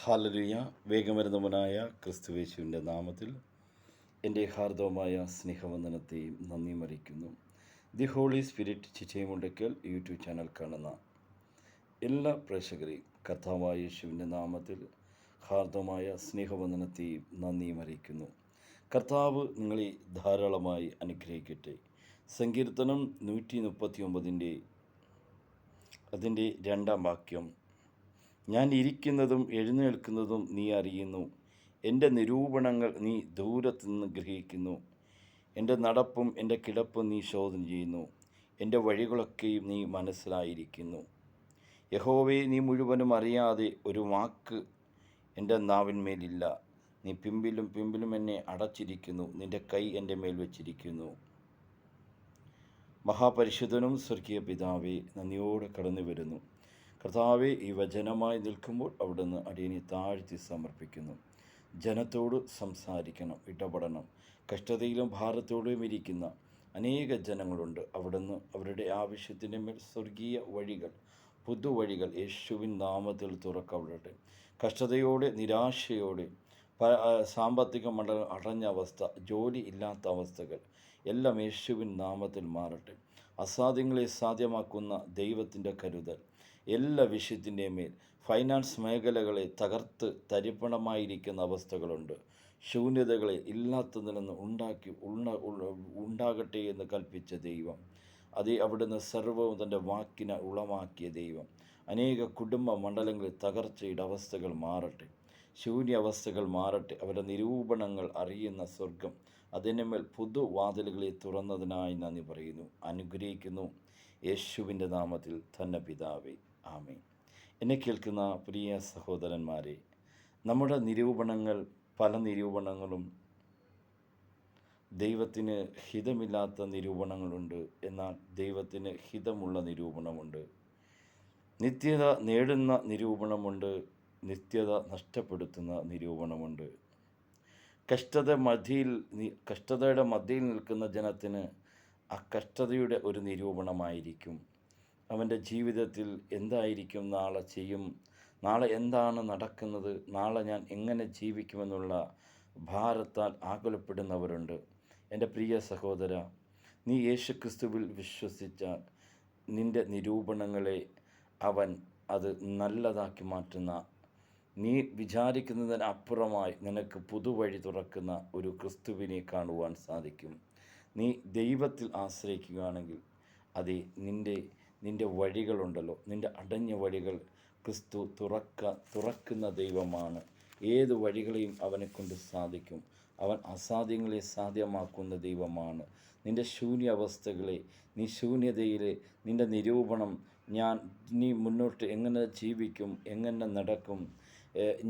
Hallelujah. വേഗമരുന്നവനായ ക്രിസ്തുയേശുവിൻ്റെ നാമത്തിൽ എൻ്റെ ഹാർദവമായ സ്നേഹവന്ദനത്തെയും നന്ദിയും അറിയിക്കുന്നു. The holy spirit Chittayamundakkal YouTube channel കാണുന്ന എല്ലാ പ്രേക്ഷകരെയും കർത്താവായ യേശുവിൻ്റെ നാമത്തിൽ ഹാർദവമായ സ്നേഹവന്ദനത്തെയും നന്ദിയും അറിയിക്കുന്നു. കർത്താവ് നിങ്ങളെ ധാരാളമായി അനുഗ്രഹിക്കട്ടെ. സങ്കീർത്തനം 139 അതിൻ്റെ 2-ാം വാക്യം: ഞാൻ ഇരിക്കുന്നതും എഴുന്നേൽക്കുന്നതും നീ അറിയുന്നു, എൻ്റെ നിരൂപണങ്ങൾ നീ ദൂരത്തുനിന്ന് ഗ്രഹിക്കുന്നു. എൻ്റെ നടപ്പും എൻ്റെ കിടപ്പും നീ ശോധന ചെയ്യുന്നു, എൻ്റെ വഴികളൊക്കെയും നീ മനസ്സിലായിരിക്കുന്നു. യഹോവേ, നീ മുഴുവനും അറിയാതെ ഒരു വാക്ക് എൻ്റെ നാവിന്മേലില്ല. നീ പിമ്പിലും എന്നെ അടച്ചിരിക്കുന്നു, നിൻ്റെ കൈ എൻ്റെ മേൽ വച്ചിരിക്കുന്നു. മഹാപരിശുദ്ധനും സ്വർഗീയ പിതാവേ, നന്ദിയോടെ കടന്നു വരുന്നു. കർത്താവെ, ഈ വചനമായി നിൽക്കുമ്പോൾ അവിടുന്ന് അടിയനെ താഴ്ത്തി സമർപ്പിക്കുന്നു. ജനത്തോട് സംസാരിക്കണം, ഇടപെടണം. കഷ്ടതയിലും ഭാരത്തോടും ഇരിക്കുന്ന അനേക ജനങ്ങളുണ്ട്. അവിടുന്ന് അവരുടെ ആവശ്യത്തിൻ്റെ മേൽ സ്വർഗീയ വഴികൾ, പുതുവഴികൾ യേശുവിൻ നാമത്തിൽ തുറക്കപ്പെടട്ടെ. കഷ്ടതയോടെ, നിരാശയോടെ, സാമ്പത്തിക മണ്ഡലം അടഞ്ഞ അവസ്ഥ, ജോലി ഇല്ലാത്ത അവസ്ഥകൾ എല്ലാം യേശുവിൻ നാമത്തിൽ മാറട്ടെ. അസാധ്യങ്ങളെ സാധ്യമാക്കുന്ന ദൈവത്തിൻ്റെ കരുതൽ എല്ലാ വിഷയത്തിൻ്റെ മേൽ, ഫൈനാൻസ് മേഖലകളെ തകർത്ത് തരിപ്പണമായിരിക്കുന്ന അവസ്ഥകളുണ്ട്. ശൂന്യതകളെ ഇല്ലാത്തതിൽ നിന്ന് ഉണ്ടാകട്ടെ എന്ന് കൽപ്പിച്ച ദൈവം, അതേ അവിടുന്ന് സർവ്വവും തൻ്റെ വാക്കിനെ ഉളമാക്കിയ ദൈവം. അനേക കുടുംബ മണ്ഡലങ്ങളിൽ തകർച്ചയുടെ അവസ്ഥകൾ മാറട്ടെ, ശൂന്യ അവസ്ഥകൾ മാറട്ടെ. അവരുടെ നിരൂപണങ്ങൾ അറിയുന്ന സ്വർഗം അതിനുമേൽ പുതുവാതിലുകളെ തുറന്നതിനായി നന്ദി പറയുന്നു, അനുഗ്രഹിക്കുന്നു. യേശുവിൻ്റെ നാമത്തിൽ തന്നെ പിതാവേ, ആമേൻ. എന്നെ കേൾക്കുന്ന പ്രിയ സഹോദരന്മാരെ, നമ്മുടെ നിരൂപണങ്ങൾ, പല നിരൂപണങ്ങളും ദൈവത്തിന് ഹിതമില്ലാത്ത നിരൂപണങ്ങളുണ്ട്. എന്നാൽ ദൈവത്തിന് ഹിതമുള്ള നിരൂപണമുണ്ട്. നിത്യത നേടുന്ന നിരൂപണമുണ്ട്, നിത്യത നഷ്ടപ്പെടുത്തുന്ന നിരൂപണമുണ്ട്. കഷ്ടതയുടെ മധ്യയിൽ നിൽക്കുന്ന ജനത്തിന് ആ കഷ്ടതയുടെ ഒരു നിരൂപണമായിരിക്കും. അവൻ്റെ ജീവിതത്തിൽ എന്തായിരിക്കും നാളെ ചെയ്യും, നാളെ എന്താണ് നടക്കുന്നത്, നാളെ ഞാൻ എങ്ങനെ ജീവിക്കുമെന്നുള്ള ഭാരത്താൽ ആകുലപ്പെടുന്നവരുണ്ട്. എൻ്റെ പ്രിയ സഹോദര, നീ യേശുക്രിസ്തുവിൽ വിശ്വസിച്ചാൽ നിൻ്റെ നിരൂപണങ്ങളെ അവൻ അത് നല്ലതാക്കി മാറ്റുന്ന, നീ വിചാരിക്കുന്നതിന് അപ്പുറമായി നിനക്ക് പുതുവഴി തുറക്കുന്ന ഒരു ക്രിസ്തുവിനെ കാണുവാൻ സാധിക്കും. നീ ദൈവത്തിൽ ആശ്രയിക്കുകയാണെങ്കിൽ അതേ നിൻ്റെ വഴികളുണ്ടല്ലോ, നിൻ്റെ അടഞ്ഞ വഴികൾ ക്രിസ്തു തുറക്കുന്ന ദൈവമാണ്. ഏത് വഴികളെയും അവനെക്കൊണ്ട് സാധിക്കും. അവൻ അസാധ്യങ്ങളെ സാധ്യമാക്കുന്ന ദൈവമാണ്. നിൻ്റെ ശൂന്യാവസ്ഥകളെ, നീ ശൂന്യതയിലെ നിൻ്റെ നിരൂപണം, നീ മുന്നോട്ട് എങ്ങനെ ജീവിക്കും, എങ്ങനെ നടക്കും,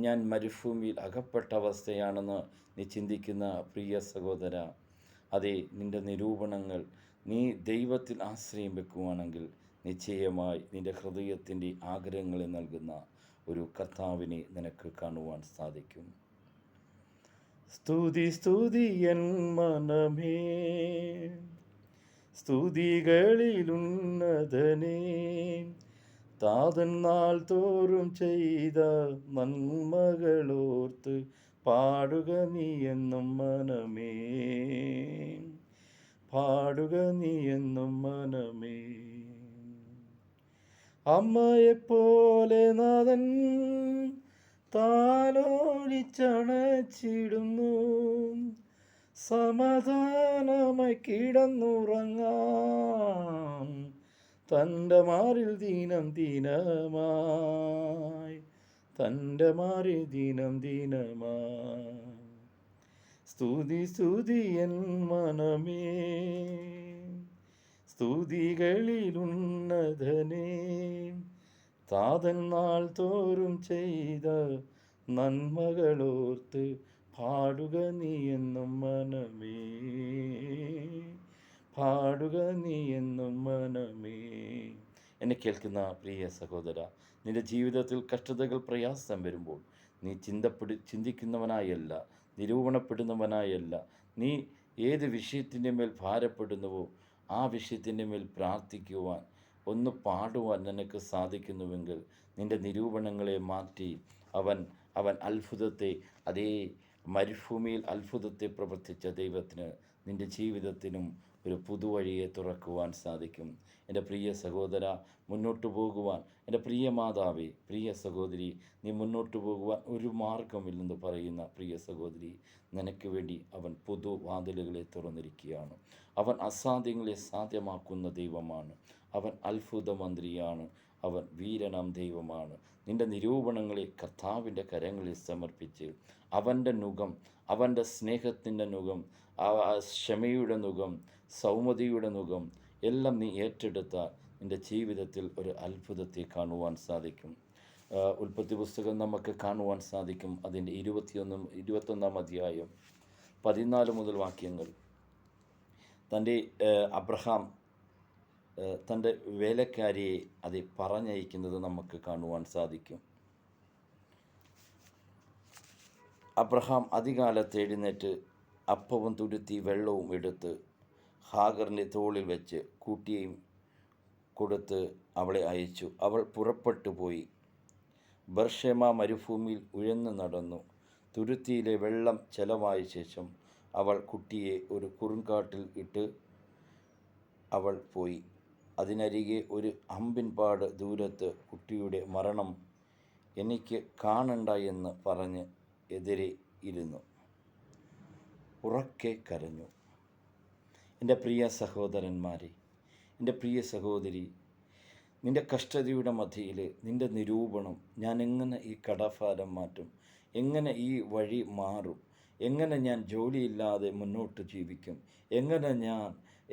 ഞാൻ മരുഭൂമിയിൽ അകപ്പെട്ട അവസ്ഥയാണെന്ന് നീ ചിന്തിക്കുന്ന പ്രിയ സഹോദര, അതേ നിൻ്റെ നിരൂപണങ്ങൾ നീ ദൈവത്തിൽ ആശ്രയം വെക്കുവാണെങ്കിൽ നിശ്ചയമായി നിൻ്റെ ഹൃദയത്തിൻ്റെ ആഗ്രഹങ്ങളെ നൽകുന്ന ഒരു കർത്താവിനെ നിനക്ക് കാണുവാൻ സാധിക്കും. സ്തുതി സ്തുതി എൻ മനമേ, സ്തുതികളിലുന്നതനേ, താതൻ നാൾ തോറും ചെയ്ത നന്മകളോർത്ത് പാടുക നീ എന്നും മനമേ, പാടുക നീ എന്നും മനമേ. അമ്മയെപ്പോലെ നാഥൻ താലോലിച്ചണച്ചിടുന്നു, സമാധാനമായി കിടന്നുറങ്ങാം തൻ്റെ മാറിൽ ദീനമായി, തൻ്റെ മാറിൽ ദീനമായി. സ്തുതി സ്തുതി എൻ മനമേ, സ്തുതികളിലുന്നതനേ, താതൻ നാൾ തോറും ചെയ്ത നന്മകളോർത്ത് പാടുക നീ എന്നും മനമേ, പാടുക നീ എന്നും മനമേ. എന്നെ കേൾക്കുന്ന പ്രിയ സഹോദര, നിൻ്റെ ജീവിതത്തിൽ കഷ്ടതകൾ, പ്രയാസം വരുമ്പോൾ നീ ചിന്തിക്കുന്നവനായല്ല, നിരൂപണപ്പെടുന്നവനായല്ല. നീ ഏത് വിഷയത്തിൻ്റെ മേൽ ഭാരപ്പെടുന്നുവോ ആ വിഷയത്തിൻ്റെ മേൽ പ്രാർത്ഥിക്കുവാൻ, ഒന്ന് പാടുവാൻ നിനക്ക് സാധിക്കുന്നുവെങ്കിൽ നിൻ്റെ നിരൂപണങ്ങളെ മാറ്റി അവൻ അവൻ അത്ഭുതത്തെ, അതേ മരുഭൂമിയിൽ അത്ഭുതത്തെ പ്രവർത്തിച്ച ദൈവത്തിന് നിൻ്റെ ജീവിതത്തിനും ഒരു പുതുവഴിയെ തുറക്കുവാൻ സാധിക്കും. എൻ്റെ പ്രിയ സഹോദര, മുന്നോട്ട് പോകുവാൻ, എൻ്റെ പ്രിയ മാതാവേ, പ്രിയ സഹോദരി, നീ മുന്നോട്ട് പോകുവാൻ ഒരു മാർഗമില്ലെന്ന് പറയുന്ന പ്രിയ സഹോദരി, നിനക്ക് വേണ്ടി അവൻ പുതുവാതിലുകളെ തുറന്നിരിക്കുകയാണ്. അവൻ അസാധ്യങ്ങളെ സാധ്യമാക്കുന്ന ദൈവമാണ്. അവൻ അത്ഭുത മന്ത്രിയാണ്. അവൻ വീരനാം ദൈവമാണ്. നിൻ്റെ നിരൂപണങ്ങളെ കർത്താവിൻ്റെ കരങ്ങളിൽ സമർപ്പിച്ച് അവൻ്റെ നുകം, അവൻ്റെ സ്നേഹത്തിൻ്റെ നുകം, ക്ഷമയുടെ നുകം, സൗമ്യതയുടെ നുകം എല്ലാം നീ ഏറ്റെടുത്താൽ നിൻ്റെ ജീവിതത്തിൽ ഒരു അത്ഭുതത്തെ കാണുവാൻ സാധിക്കും. ഉൽപ്പത്തി പുസ്തകം നമുക്ക് കാണുവാൻ സാധിക്കും. അതിൻ്റെ 21 അധ്യായം 14 മുതൽ വാക്യങ്ങൾ. അബ്രഹാം തൻ്റെ വേലക്കാരിയെ അത് പറഞ്ഞയക്കുന്നത് നമുക്ക് കാണുവാൻ സാധിക്കും. അബ്രഹാം അതികാലത്ത് എഴുന്നേറ്റ് അപ്പവും തുരുത്തി വെള്ളവും എടുത്ത് ഹാഗറിൻ്റെ തോളിൽ വെച്ച് കൂട്ടിയും കൊടുത്ത് അവളെ അയച്ചു. അവൾ പുറപ്പെട്ടു പോയി ബർഷേമ മരുഭൂമിയിൽ ഉഴന്നു നടന്നു. തുരുത്തിയിലെ വെള്ളം ചെലവായ ശേഷം അവൾ കുട്ടിയെ ഒരു കുറുങ്കാട്ടിൽ ഇട്ട് അവൾ പോയി. അതിനരികെ ഒരു അമ്പിൻപാട് ദൂരത്ത് കുട്ടിയുടെ മരണം എനിക്ക് കാണണ്ട എന്ന് പറഞ്ഞ് എതിരെ ഇരുന്നു ഉറക്കെ കരഞ്ഞു. എൻ്റെ പ്രിയ സഹോദരന്മാരെ, എൻ്റെ പ്രിയ സഹോദരി, നിൻ്റെ കഷ്ടതയുടെ മധ്യയിൽ നിൻ്റെ നിരൂപണം, ഞാൻ എങ്ങനെ ഈ കടഭാരം മാറ്റും, എങ്ങനെ ഈ വഴി മാറും, എങ്ങനെ ഞാൻ ജോലിയില്ലാതെ മുന്നോട്ട് ജീവിക്കും, എങ്ങനെ ഞാൻ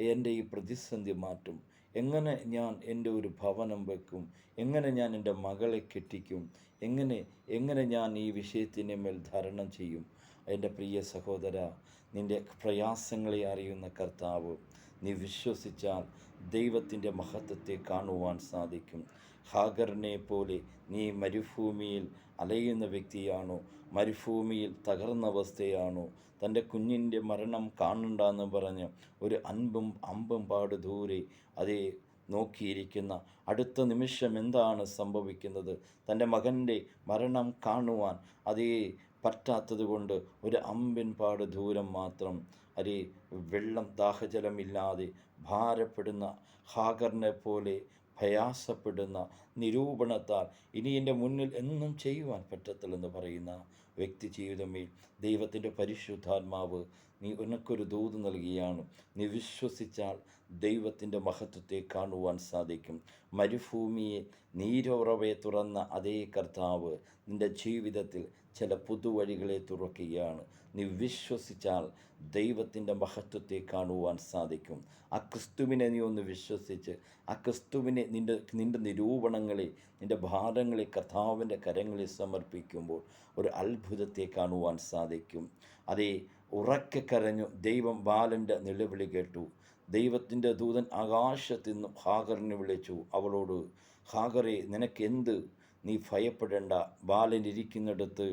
എൻ്റെ ഈ പ്രതിസന്ധി മാറ്റും, എങ്ങനെ ഞാൻ എൻ്റെ ഒരു ഭവനം വെക്കും, എങ്ങനെ ഞാൻ എൻ്റെ മകളെ കെട്ടിക്കും, എങ്ങനെ ഞാൻ ഈ വിഷയത്തിൻ്റെ മേൽ ധാരണം ചെയ്യും. എൻ്റെ പ്രിയ സഹോദര, നിൻ്റെ പ്രയാസങ്ങളെ അറിയുന്ന കർത്താവ്, നീ വിശ്വസിച്ചാൽ ദൈവത്തിൻ്റെ മഹത്വത്തെ കാണുവാൻ സാധിക്കും. ഹാഗറിനെ പോലെ നീ മരുഭൂമിയിൽ അലയുന്ന വ്യക്തിയാണോ? മരുഭൂമിയിൽ തകർന്ന അവസ്ഥയാണോ? തൻ്റെ കുഞ്ഞിൻ്റെ മരണം കാണണ്ടെന്ന് പറഞ്ഞ് ഒരു അമ്പും പാട് ദൂരെ അതേ നോക്കിയിരിക്കുന്ന, അടുത്ത നിമിഷം എന്താണ് സംഭവിക്കുന്നത്, തൻ്റെ മകൻ്റെ മരണം കാണുവാൻ അതേ പറ്റാത്തത് കൊണ്ട് ഒരു അമ്പിൻപാട് ദൂരം മാത്രം അതേ വെള്ളം, ദാഹജലമില്ലാതെ ഭാരപ്പെടുന്ന ഹാഗറിനെ പോലെ പ്രയാസപ്പെടുന്ന നിരൂപണത്താൽ ഇനി എൻ്റെ മുന്നിൽ എന്നും ചെയ്യുവാൻ പറ്റത്തില്ലെന്ന് പറയുന്ന വ്യക്തി ജീവിതമേ, ദൈവത്തിൻ്റെ പരിശുദ്ധാത്മാവ് നിനക്കൊരു ദൂത് നൽകിയാണ്. നീ വിശ്വസിച്ചാൽ ദൈവത്തിൻ്റെ മഹത്വത്തെ കാണുവാൻ സാധിക്കും. മരുഭൂമിയെ നീരുറവയെ തുറന്ന അതേ കർത്താവ് നിൻ്റെ ജീവിതത്തിൽ ചില പുതുവഴികളെ തുറക്കുകയാണ്. നീ വിശ്വസിച്ചാൽ ദൈവത്തിൻ്റെ മഹത്വത്തെ കാണുവാൻ സാധിക്കും. ആ ക്രിസ്തുവിനെ നീ ഒന്ന് വിശ്വസിച്ച്, ആ ക്രിസ്തുവിനെ നിൻ്റെ നിരൂപണങ്ങളെ, നിൻ്റെ ഭാരങ്ങളെ കർത്താവിൻ്റെ കരങ്ങളിൽ സമർപ്പിക്കുമ്പോൾ ഒരു അത്ഭുതത്തെ കാണുവാൻ സാധിക്കും. അതേ ഉറക്കെ കരഞ്ഞു ദൈവം ബാലൻ്റെ നിലവിളി കേട്ടു. ദൈവത്തിൻ്റെ ദൂതൻ ആകാശത്തു നിന്നും ഹാഗറിനെ വിളിച്ചു. അവളോട്, ഹാഗറെ, നിനക്കെന്ത്? നീ ഭയപ്പെടേണ്ട. ബാലൻ ഇരിക്കുന്നിടത്ത്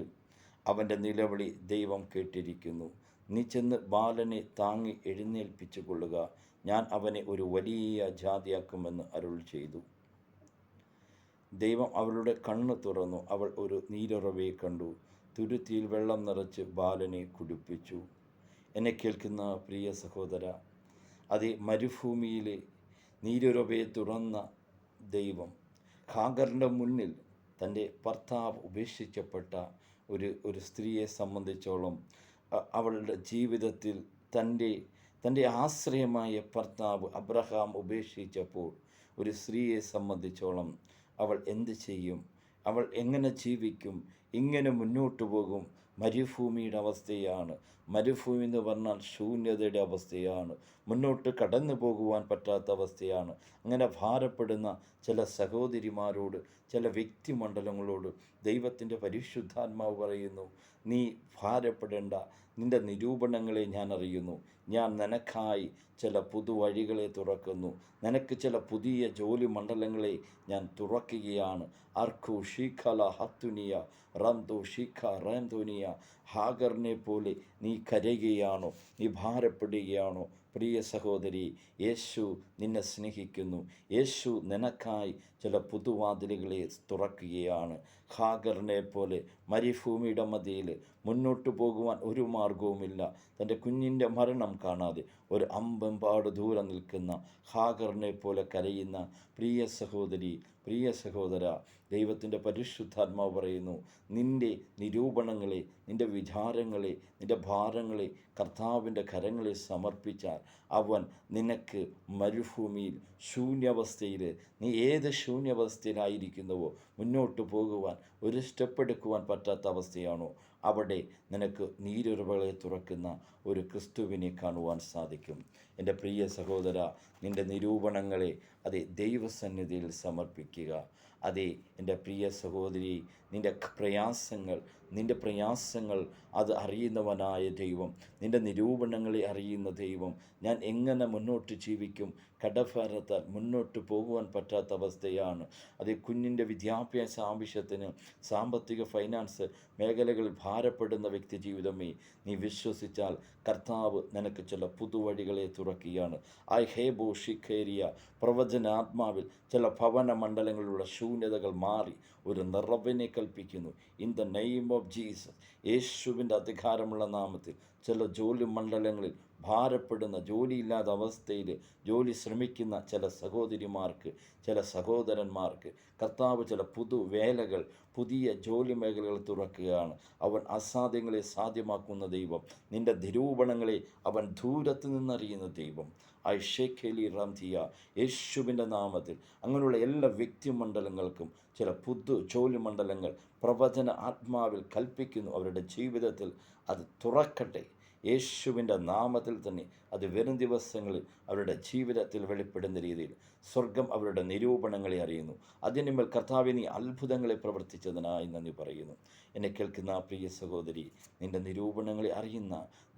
അവൻ്റെ നിലവിളി ദൈവം കേട്ടിരിക്കുന്നു. നീ ചെന്ന് ബാലനെ താങ്ങി എഴുന്നേൽപ്പിച്ചു കൊള്ളുക. ഞാൻ അവനെ ഒരു വലിയ ജാതിയാക്കുമെന്ന് അരുൾ ചെയ്തു. ദൈവം അവളുടെ കണ്ണ് തുറന്നു. അവൾ ഒരു നീരുറവയെ കണ്ടു. തുരുത്തിയിൽ വെള്ളം നിറച്ച് ബാലനെ കുടിപ്പിച്ചു. എന്നെ കേൾക്കുന്ന പ്രിയ സഹോദര, അതേ മരുഭൂമിയിലെ നീരുറവയെ തുറന്ന ദൈവം ഹാഗറിൻ്റെ മുന്നിൽ തൻ്റെ ഭർത്താവ് ഉപേക്ഷിക്കപ്പെട്ട ഒരു സ്ത്രീയെ സംബന്ധിച്ചോളം അവളുടെ ജീവിതത്തിൽ തൻ്റെ ആശ്രയമായ ഭർത്താവ് അബ്രഹാം ഉപേക്ഷിച്ചപ്പോൾ ഒരു സ്ത്രീയെ സംബന്ധിച്ചോളം അവൾ എന്ത് ചെയ്യും? അവൾ എങ്ങനെ ജീവിക്കും? ഇങ്ങനെ മുന്നോട്ട് പോകും? മരുഭൂമിയുടെ അവസ്ഥയാണ്. മരുഭൂമി എന്ന് പറഞ്ഞാൽ ശൂന്യതയുടെ അവസ്ഥയാണ്. മുന്നോട്ട് കടന്നു പോകുവാൻ പറ്റാത്ത അവസ്ഥയാണ്. അങ്ങനെ ഭാരപ്പെടുന്ന ചില സഹോദരിമാരോട്, ചില വ്യക്തിമണ്ഡലങ്ങളോട് ദൈവത്തിൻ്റെ പരിശുദ്ധാത്മാവ് പറയുന്നു, നീ ഭാരപ്പെടേണ്ട. നിൻ്റെ നിരൂപണങ്ങളെ ഞാൻ അറിയുന്നു. ഞാൻ നിനക്കായി ചില പുതുവഴികളെ തുറക്കുന്നു. നിനക്ക് ചില പുതിയ ജോലി മണ്ഡലങ്ങളെ ഞാൻ തുറക്കുകയാണ്. അർക്കു ഷീഖല ഹത്തുനിയ റംതു ഷീഖ റംതുനിയ. ഹാഗറിനെ പോലെ നീ കരയുകയാണോ? നീ ഭാരപ്പെടുകയാണോ? പ്രിയ സഹോദരി, യേശു നിന്നെ സ്നേഹിക്കുന്നു. യേശു നിനക്കായി ചില പുതുവാതിലുകളെ തുറക്കുകയാണ്. ഹാഗറിനെ പോലെ മരുഭൂമിയുടെ മധ്യയിൽ മുന്നോട്ട് പോകുവാൻ ഒരു മാർഗവുമില്ല. തൻ്റെ കുഞ്ഞിൻ്റെ മരണം കാണാതെ ഒരു അമ്പെമ്പാട് ദൂരെ നിൽക്കുന്ന ഹാഗറിനെ പോലെ കരയുന്ന പ്രിയ സഹോദരി, പ്രിയ സഹോദര, ദൈവത്തിൻ്റെ പരിശുദ്ധാത്മാവ് പറയുന്നു, നിൻ്റെ നിരൂപണങ്ങളെ, നിൻ്റെ വിചാരങ്ങളെ, നിൻ്റെ ഭാരങ്ങളെ കർത്താവിൻ്റെ കരങ്ങളിൽ സമർപ്പിച്ചാൽ അവൻ നിനക്ക് മരുഭൂമിയിൽ ശൂന്യാവസ്ഥയിൽ, നീ ഏത് ശൂന്യാവസ്ഥയിലായിരിക്കുന്നുവോ, മുന്നോട്ട് പോകുവാൻ ഒരു സ്റ്റെപ്പ് എടുക്കുവാൻ പറ്റാത്ത അവസ്ഥയാണോ, അവിടെ നിനക്ക് നീരുറവകളെ തുറക്കുന്ന ഒരു ക്രിസ്തുവിനെ കാണുവാൻ സാധിക്കും. എൻ്റെ പ്രിയ സഹോദര, നിൻ്റെ നിരൂപണങ്ങളെ അതേ ദൈവസന്നിധിയിൽ സമർപ്പിക്കുക. അതേ എൻ്റെ പ്രിയ സഹോദരി, നിൻ്റെ പ്രയാസങ്ങൾ അത് അറിയുന്നവനായ ദൈവം, നിൻ്റെ നിരൂപണങ്ങളെ അറിയുന്ന ദൈവം, ഞാൻ എങ്ങനെ മുന്നോട്ട് ജീവിക്കും, കടഭാരത്താൽ മുന്നോട്ട് പോകുവാൻ പറ്റാത്ത അവസ്ഥയാണ്. അതേ കുഞ്ഞിൻ്റെ വിദ്യാഭ്യാസ ആവശ്യത്തിന് സാമ്പത്തിക ഫൈനാൻസ് മേഖലകളിൽ ഭാരപ്പെടുന്ന വ്യക്തി ജീവിതമേ, നീ വിശ്വസിച്ചാൽ കർത്താവ് നിനക്ക് ചില പുതുവഴികളെ തുറക്കുകയാണ്. ഷിഖേരിയ പ്രവചനാത്മാവിൽ ചില ഭവന മണ്ഡലങ്ങളിലുള്ള ശൂന്യതകൾ മാറി ഒരു നിറവിനെ കൽപ്പിക്കുന്നു. In the name of Jesus, യേശുവിൻ്റെ അധികാരമുള്ള നാമത്തിൽ ചില ജോലി മണ്ഡലങ്ങളിൽ ഭാരപ്പെടുന്ന, ജോലിയില്ലാത്ത അവസ്ഥയിൽ ജോലി ശ്രമിക്കുന്ന ചില സഹോദരിമാർക്ക്, ചില സഹോദരന്മാർക്ക് കർത്താവ് ചില പുതുവേലകൾ, പുതിയ ജോലി മേഖലകൾ തുറക്കുകയാണ്. അവൻ അസാധ്യങ്ങളെ സാധ്യമാക്കുന്ന ദൈവം, നിൻ്റെ നിരൂപണങ്ങളെ അവൻ ദൂരത്ത് നിന്നറിയുന്ന ദൈവം. ഐഷേഖലി റംതിയ, യേശുവിൻ്റെ നാമത്തിൽ അങ്ങനെയുള്ള എല്ലാ വ്യക്തിമണ്ഡലങ്ങൾക്കും ചില പുതു ജോലി മണ്ഡലങ്ങൾ പ്രവചന ആത്മാവിൽ കൽപ്പിക്കുന്നു. അവരുടെ ജീവിതത്തിൽ അത് തുറക്കട്ടെ. യേശുവിൻ്റെ നാമത്തിൽ തന്നെ അത് വരും ദിവസങ്ങളിൽ അവരുടെ ജീവിതത്തിൽ വെളിപ്പെടുന്ന രീതിയിൽ സ്വർഗം അവരുടെ നിരൂപണങ്ങളെ അറിയുന്നു. അതിനുമേൽ കർത്താവേ, നീ അത്ഭുതങ്ങളെ പ്രവർത്തിച്ചതിനായി നന്ദി പറയുന്നു. എന്നെ കേൾക്കുന്ന പ്രിയ സഹോദരി, നിൻ്റെ നിരൂപണങ്ങളെ അറിയുന്ന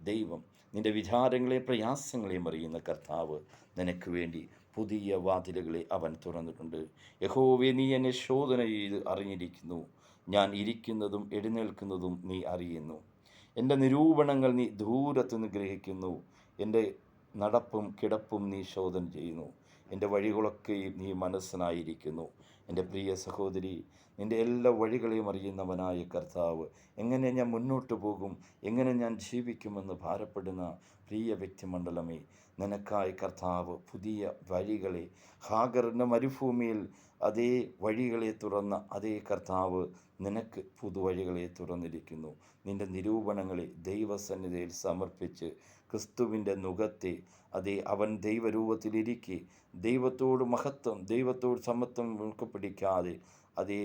ദൈവം, നിൻ്റെ വിചാരങ്ങളെയും പ്രയാസങ്ങളെയും അറിയുന്ന കർത്താവ് നിനക്ക് വേണ്ടി പുതിയ വാതിലുകളെ അവൻ തുറന്നിട്ടുണ്ട്. യഹോവേ, നീ എന്നെ ശോധന ചെയ്ത് അറിഞ്ഞിരിക്കുന്നു. ഞാൻ ഇരിക്കുന്നതും എഴുന്നേൽക്കുന്നതും നീ അറിയുന്നു. എൻ്റെ നിരൂപണങ്ങൾ നീ ദൂരത്തുനിന്ന് ഗ്രഹിക്കുന്നു. എൻ്റെ നടപ്പും കിടപ്പും നീ ശോധന ചെയ്യുന്നു. എൻ്റെ വഴികളൊക്കെയും നീ മനസ്സിനായിരിക്കുന്നു. എൻ്റെ പ്രിയ സഹോദരി, നിൻ്റെ എല്ലാ വഴികളെയും അറിയുന്നവനായ കർത്താവ്, എങ്ങനെ ഞാൻ മുന്നോട്ട് പോകും, എങ്ങനെ ഞാൻ ജീവിക്കുമെന്ന് ഭാരപ്പെടുന്ന പ്രിയ വ്യക്തിമണ്ഡലമേ, നിനക്കായി കർത്താവ് പുതിയ വഴികളെ, ഹാഗറിൻ്റെ മരുഭൂമിയിൽ അതേ വഴികളെ തുറന്ന അതേ കർത്താവ് നിനക്ക് പുതുവഴികളെ തുറന്നിരിക്കുന്നു. നിൻ്റെ നിരൂപണങ്ങളെ ദൈവസന്നിധിയിൽ സമർപ്പിച്ച് ക്രിസ്തുവിൻ്റെ നുകത്തെ, അതേ അവൻ ദൈവരൂപത്തിലിരിക്കെ ദൈവത്തോട് മഹത്വം, ദൈവത്തോട് സമത്വം പിടിക്കാതെ അതേ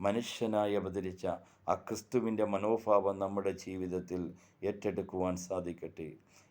മനുഷ്യനായി അവതരിച്ച ആ ക്രിസ്തുവിൻ്റെ മനോഭാവം നമ്മുടെ ജീവിതത്തിൽ ഏറ്റെടുക്കുവാൻ സാധിക്കട്ടെ.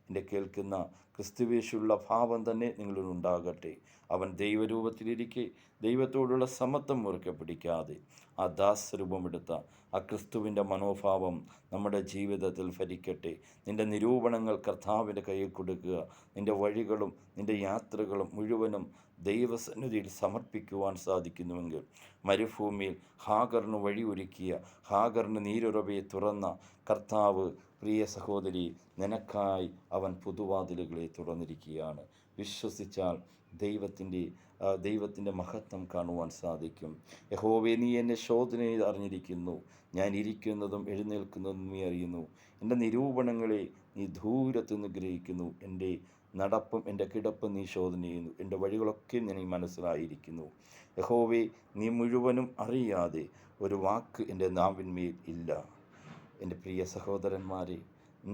എൻ്റെ കേൾക്കുന്ന ക്രിസ്തുവേശുള്ള ഭാവം തന്നെ നിങ്ങളിലുണ്ടാകട്ടെ. അവൻ ദൈവരൂപത്തിലിരിക്കെ ദൈവത്തോടുള്ള സമത്വം മുറുക്കെ പിടിക്കാതെ ആ ദാസരൂപമെടുത്ത ആ ക്രിസ്തുവിൻ്റെ മനോഭാവം നമ്മുടെ ജീവിതത്തിൽ ഭരിക്കട്ടെ. നിൻ്റെ നിരൂപണങ്ങൾ കർത്താവിൻ്റെ കയ്യിൽ കൊടുക്കുക. നിൻ്റെ വഴികളും നിൻ്റെ യാത്രകളും മുഴുവനും ദൈവസന്നിധിയിൽ സമർപ്പിക്കുവാൻ സാധിക്കുന്നുവെങ്കിൽ, മരുഭൂമിയിൽ ഹാഗറിന് വഴിയൊരുക്കിയ, ഹാഗറിന് നീരുറവയെ തുറന്ന കർത്താവ്, പ്രിയ സഹോദരി, നിനക്കായി അവൻ പുതുവാതിലുകളെ തുറന്നിരിക്കുകയാണ്. വിശ്വസിച്ചാൽ ദൈവത്തിൻ്റെ മഹത്വം കാണുവാൻ സാധിക്കും. യഹോവേ, നീ എന്നെ ശോധന ചെയ്ത് അറിഞ്ഞിരിക്കുന്നു. ഞാൻ ഇരിക്കുന്നതും എഴുന്നേൽക്കുന്നതും നീ അറിയുന്നു. എൻ്റെ നിരൂപണങ്ങളെ നീ ദൂരത്തുനിന്ന് ഗ്രഹിക്കുന്നു. എൻ്റെ നടപ്പും എൻ്റെ കിടപ്പും നീ ശോധന ചെയ്യുന്നു. എൻ്റെ വഴികളൊക്കെ നീ മനസ്സിലായിരിക്കുന്നു. യഹോവേ, നീ മുഴുവനും അറിയാതെ ഒരു വാക്ക് എൻ്റെ നാവിന്മേൽ ഇല്ല. എൻ്റെ പ്രിയ സഹോദരന്മാരെ,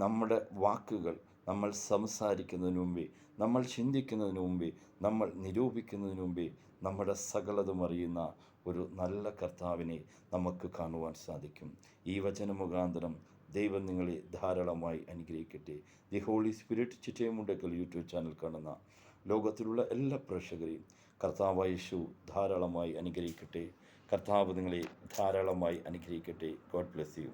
നമ്മുടെ വാക്കുകൾ നമ്മൾ സംസാരിക്കുന്നതിന് മുമ്പേ, നമ്മൾ ചിന്തിക്കുന്നതിന് മുമ്പേ, നമ്മൾ നിരൂപിക്കുന്നതിന് മുമ്പേ നമ്മുടെ സകലതും അറിയുന്ന ഒരു നല്ല കർത്താവിനെ നമുക്ക് കാണുവാൻ സാധിക്കും. ഈ വചന മുഖാന്തരം ദൈവം നിങ്ങളെ ധാരാളമായി അനുഗ്രഹിക്കട്ടെ. The holy spirit Chittayamundakkal YouTube channel കാണുന്ന ലോകത്തിലുള്ള എല്ലാ പ്രേക്ഷകരെയും കർത്താവായ യേശു ധാരാളമായി അനുഗ്രഹിക്കട്ടെ. കർത്താവ് നിങ്ങളെ ധാരാളമായി അനുഗ്രഹിക്കട്ടെ. God bless you.